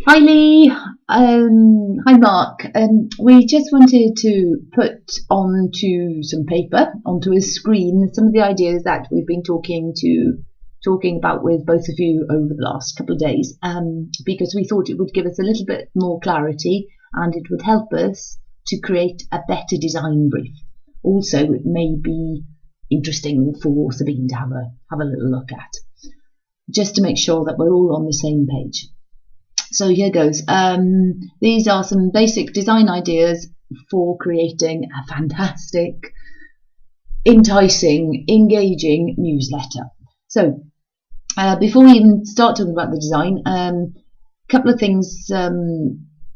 Hi Lee, hi Mark. We just wanted to put onto some paper, onto a screen, some of the ideas that we've been talking about with both of you over the last couple of days, because we thought it would give us a little bit more clarity and it would help us to create a better design brief. Also, it may be interesting for Sabine to have a little look at, just to make sure that we're all on the same page. So here goes. These are some basic design ideas for creating a fantastic, enticing, engaging newsletter. So before we even start talking about the design, a couple of things that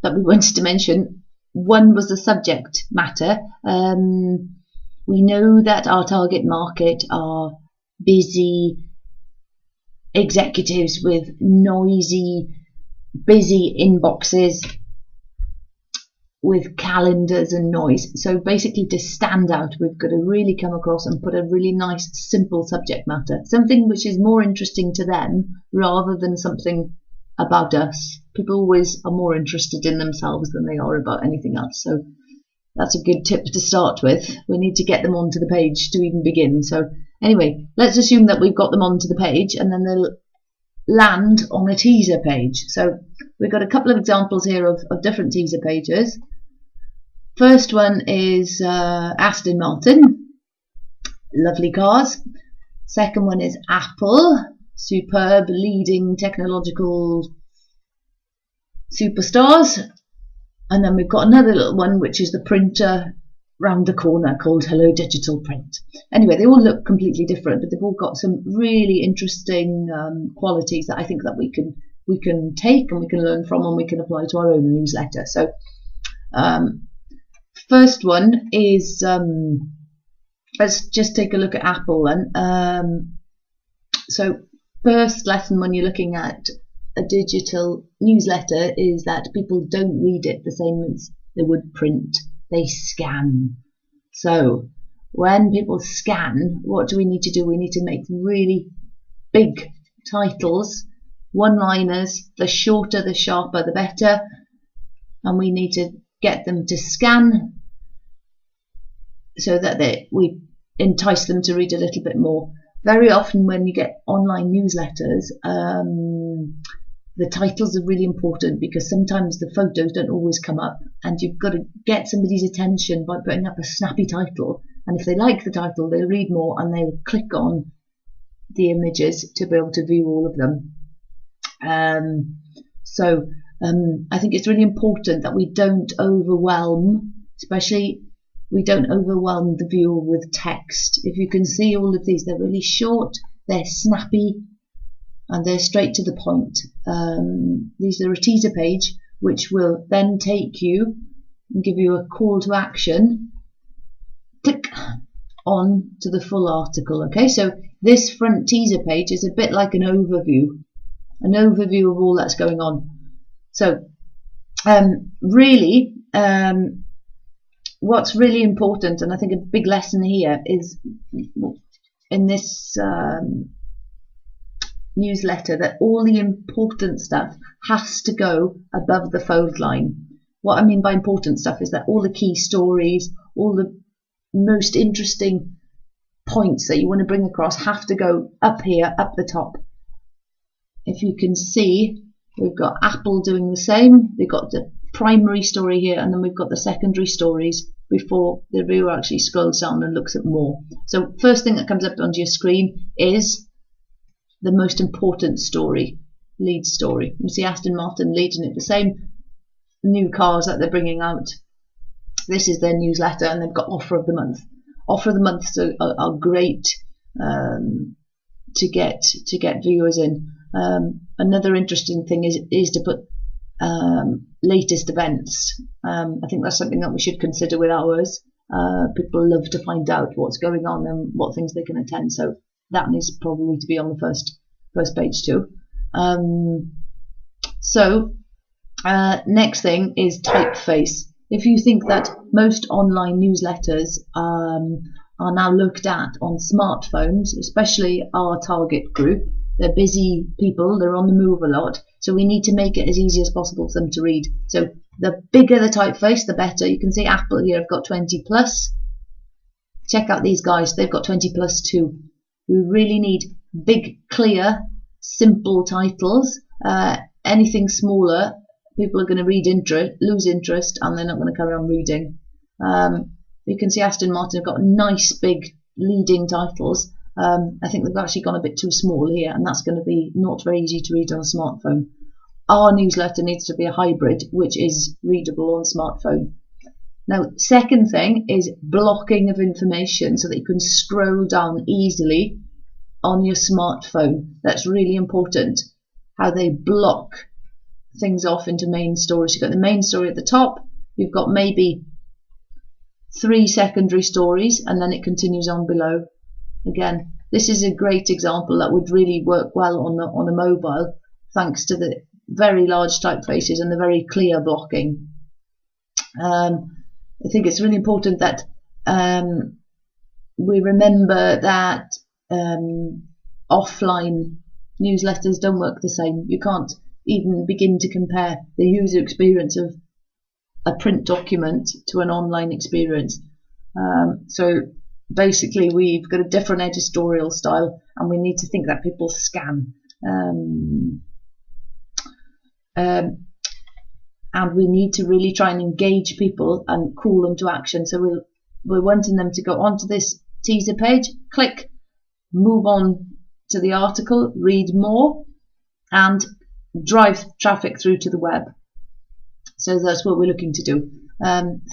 we wanted to mention. One was the subject matter. We know that our target market are busy executives with noisy, busy inboxes with calendars and noise. So basically, to stand out, we've got to really come across and put a really nice, simple subject matter, something which is more interesting to them rather than something about us. People always are more interested in themselves than they are about anything else. So that's a good tip to start with. We need to get them onto the page to even begin. So anyway, let's assume that we've got them onto the page, and then they'll land on a teaser page. So we've got a couple of examples here of different teaser pages. First one is Aston Martin, lovely cars. Second one is Apple, superb, leading technological superstars. And then we've got another little one, which is the printer round the corner, called Hello Digital Print. Anyway, they all look completely different, but they've all got some really interesting qualities that I think that we can take and we can learn from and we can apply to our own newsletter. So first one is, let's just take a look at Apple then. So first lesson when you're looking at a digital newsletter is that people don't read it the same as they would print. They scan. So when people scan, what do we need to do? We need to make really big titles, one-liners. The shorter, the sharper, the better. And we need to get them to scan so that we entice them to read a little bit more. Very often when you get online newsletters, the titles are really important because sometimes the photos don't always come up, and you've got to get somebody's attention by putting up a snappy title. And if they like the title, they'll read more and they'll click on the images to be able to view all of them. I think it's really important that we don't overwhelm, especially we don't overwhelm the viewer with text. If you can see all of these, they're really short, they're snappy, and they're straight to the point. These are a teaser page which will then take you and give you a call to action. Click on to the full article. Okay, so this front teaser page is a bit like an overview of all that's going on. So really, what's really important, and I think a big lesson here is in this newsletter, that all the important stuff has to go above the fold line. What I mean by important stuff is that all the key stories, all the most interesting points that you want to bring across have to go up here, up the top. If you can see, we've got Apple doing the same. We've got the primary story here, and then we've got the secondary stories before the viewer actually scrolls down and looks at more. So first thing that comes up onto your screen is the most important story, lead story. You see Aston Martin leading it, the same new cars that they're bringing out. This is their newsletter, and they've got offer of the month. Offer of the months are great to get viewers in. Another interesting thing is to put latest events. I think that's something that we should consider with ours. People love to find out what's going on and what things they can attend. So that needs probably to be on the first page too. Next thing is typeface. If you think that most online newsletters are now looked at on smartphones, especially our target group, they're busy people, they're on the move a lot, So we need to make it as easy as possible for them to read. So the bigger the typeface, the better. You can see Apple here, I've got 20 plus. Check out these guys, they've got 20 plus too. We really need big, clear, simple titles. Anything smaller, people are going to lose interest, and they're not going to carry on reading. You can see Aston Martin have got nice big leading titles. I think they've actually gone a bit too small here, and that's going to be not very easy to read on a smartphone. Our newsletter needs to be a hybrid, which is readable on smartphone. Now, second thing is blocking of information so that you can scroll down easily on your smartphone. That's really important, how they block things off into main stories. You've got the main story at the top, you've got maybe 3 secondary stories, and then it continues on below. Again, this is a great example that would really work well on a mobile, thanks to the very large typefaces and the very clear blocking. I think it's really important that we remember that offline newsletters don't work the same. You can't even begin to compare the user experience of a print document to an online experience. So basically we've got a different editorial style, and we need to think that people scan. And we need to really try and engage people and call them to action. So we're wanting them to go onto this teaser page, click, move on to the article, read more, and drive traffic through to the web. So that's what we're looking to do.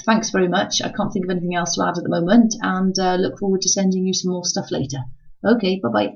Thanks very much. I can't think of anything else to add at the moment, and look forward to sending you some more stuff later. Okay, bye-bye.